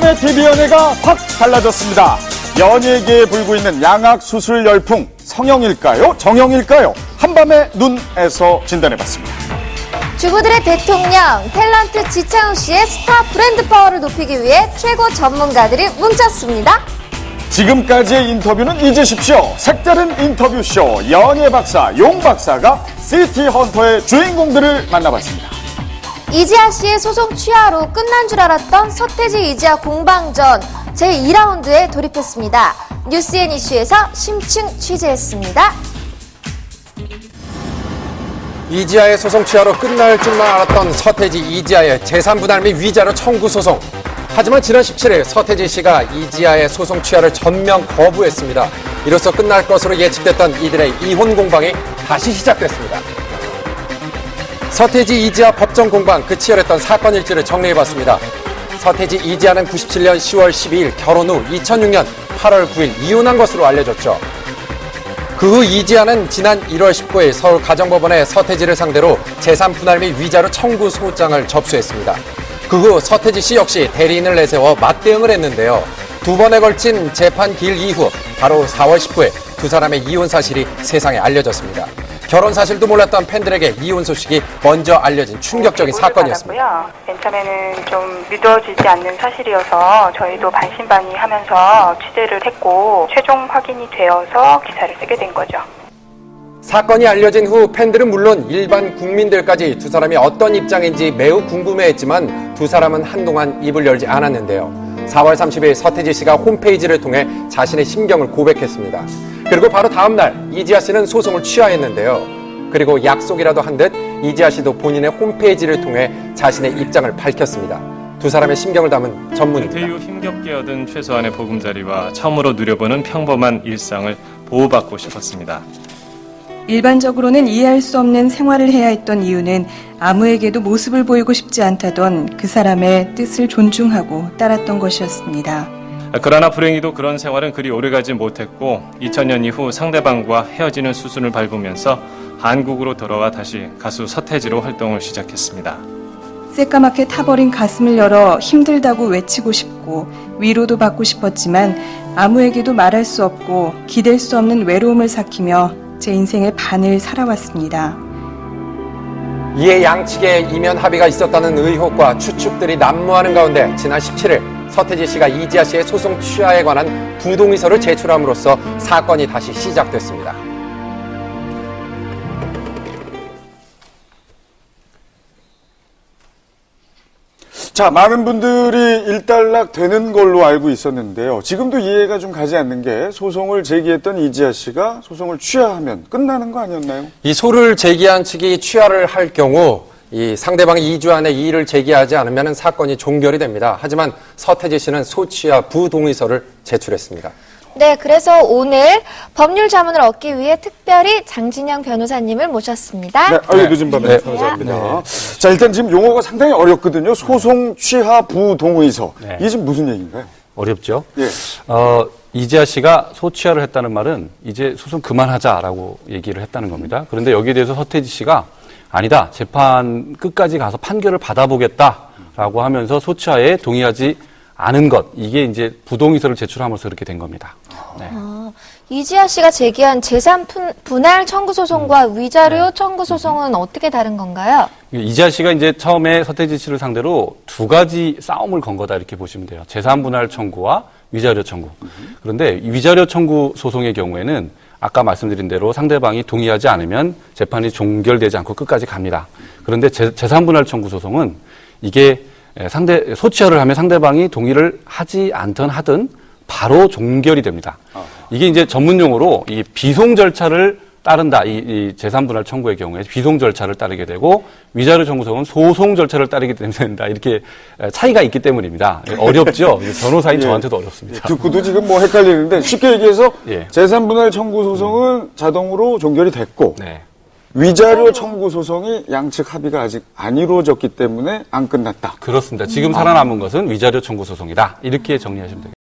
오늘의 TV 연예가 확 달라졌습니다. 연예계에 불고 있는 양악 수술 열풍, 성형일까요? 정형일까요? 한밤의 눈에서 진단해봤습니다. 주부들의 대통령, 탤런트 지창욱 씨의 스타 브랜드 파워를 높이기 위해 최고 전문가들이 뭉쳤습니다. 지금까지의 인터뷰는 잊으십시오. 색다른 인터뷰쇼 연예 박사, 용 박사가 시티 헌터의 주인공들을 만나봤습니다. 이지아 씨의 소송 취하로 끝난 줄 알았던 서태지 이지아 공방전 제2라운드에 돌입했습니다. 뉴스앤 이슈에서 심층 취재했습니다. 이지아의 소송 취하로 끝날 줄만 알았던 서태지 이지아의 재산분할 및 위자료 청구 소송. 하지만 지난 17일 서태지 씨가 이지아의 소송 취하를 전면 거부했습니다. 이로써 끝날 것으로 예측됐던 이들의 이혼 공방이 다시 시작됐습니다. 서태지 이지아 법정 공방, 그 치열했던 사건 일지를 정리해봤습니다. 서태지 이지아는 97년 10월 12일 결혼 후 2006년 8월 9일 이혼한 것으로 알려졌죠. 그 후 이지아는 지난 1월 19일 서울 가정법원에 서태지를 상대로 재산 분할 및 위자료 청구 소장을 접수했습니다. 그 후 서태지 씨 역시 대리인을 내세워 맞대응을 했는데요. 두 번에 걸친 재판 기일 이후 바로 4월 19일 두 사람의 이혼 사실이 세상에 알려졌습니다. 결혼 사실도 몰랐던 팬들에게 이혼 소식이 먼저 알려진 충격적인 사건이었습니다. 맨 처음에는 좀 믿어지지 않는 사실이어서 저희도 반신반의하면서 취재를 했고 최종 확인이 되어서 기사를 쓰게 된 거죠. 사건이 알려진 후 팬들은 물론 일반 국민들까지 두 사람이 어떤 입장인지 매우 궁금해했지만 두 사람은 한동안 입을 열지 않았는데요. 4월 30일 서태지 씨가 홈페이지를 통해 자신의 심경을 고백했습니다. 그리고 바로 다음 날 이지아 씨는 소송을 취하했는데요. 그리고 약속이라도 한 듯 이지아 씨도 본인의 홈페이지를 통해 자신의 입장을 밝혔습니다. 두 사람의 심경을 담은 전문입니다. 은퇴 후 힘겹게 얻은 최소한의 보금자리와 처음으로 누려보는 평범한 일상을 보호받고 싶었습니다. 일반적으로는 이해할 수 없는 생활을 해야 했던 이유는 아무에게도 모습을 보이고 싶지 않다던 그 사람의 뜻을 존중하고 따랐던 것이었습니다. 그러나 불행히도 그런 생활은 그리 오래가지 못했고 2000년 이후 상대방과 헤어지는 수순을 밟으면서 한국으로 돌아와 다시 가수 서태지로 활동을 시작했습니다. 새까맣게 타버린 가슴을 열어 힘들다고 외치고 싶고 위로도 받고 싶었지만 아무에게도 말할 수 없고 기댈 수 없는 외로움을 삭히며 제 인생의 반을 살아왔습니다. 이에 양측의 이면 합의가 있었다는 의혹과 추측들이 난무하는 가운데 지난 17일 서태지 씨가 이지아 씨의 소송 취하에 관한 부동의서를 제출함으로써 사건이 다시 시작됐습니다. 자, 많은 분들이 일단락 되는 걸로 알고 있었는데요. 지금도 이해가 좀 가지 않는 게 소송을 제기했던 이지아 씨가 소송을 취하하면 끝나는 거 아니었나요? 이 소를 제기한 측이 취하를 할 경우 이 상대방이 2주 안에 이의를 제기하지 않으면 사건이 종결이 됩니다. 하지만 서태지 씨는 소취하 부동의서를 제출했습니다. 네, 그래서 오늘 법률 자문을 얻기 위해 특별히 장진영 변호사님을 모셨습니다. 네, 늦은 밤에 감사합니다. 자, 일단 지금 용어가 상당히 어렵거든요. 소송 취하 부동의서. 네. 이게 지금 무슨 얘기인가요? 어렵죠. 예. 이지아 씨가 소취하를 했다는 말은 이제 소송 그만하자라고 얘기를 했다는 겁니다. 그런데 여기에 대해서 서태지 씨가 아니다. 재판 끝까지 가서 판결을 받아보겠다라고 하면서 소취하에 동의하지 않은 것. 이게 이제 부동의서를 제출하면서 그렇게 된 겁니다. 네. 이지아 씨가 제기한 재산 분할 청구 소송과 위자료 청구 소송은 어떻게 다른 건가요? 이지아 씨가 이제 처음에 서태지 씨를 상대로 두 가지 싸움을 건 거다 이렇게 보시면 돼요. 재산 분할 청구와 위자료 청구. 그런데 위자료 청구 소송의 경우에는 아까 말씀드린 대로 상대방이 동의하지 않으면 재판이 종결되지 않고 끝까지 갑니다. 그런데 재산 분할 청구 소송은 이게 소취하를 하면 상대방이 동의를 하지 않든 하든 바로 종결이 됩니다. 이게 이제 전문 용어로 이 비송 절차를 따른다. 이 재산 분할 청구의 경우에 비송 절차를 따르게 되고 위자료 청구소는 소송 절차를 따르게 된다. 이렇게 차이가 있기 때문입니다. 어렵죠. 변호사인 저한테도 어렵습니다. 듣고도 지금 뭐 헷갈리는데 쉽게 얘기해서 예. 재산 분할 청구 소송은 자동으로 종결이 됐고 네. 위자료 청구 소송이 양측 합의가 아직 안 이루어졌기 때문에 안 끝났다. 그렇습니다. 지금 살아남은 것은 위자료 청구 소송이다. 이렇게 정리하시면 되겠습니다.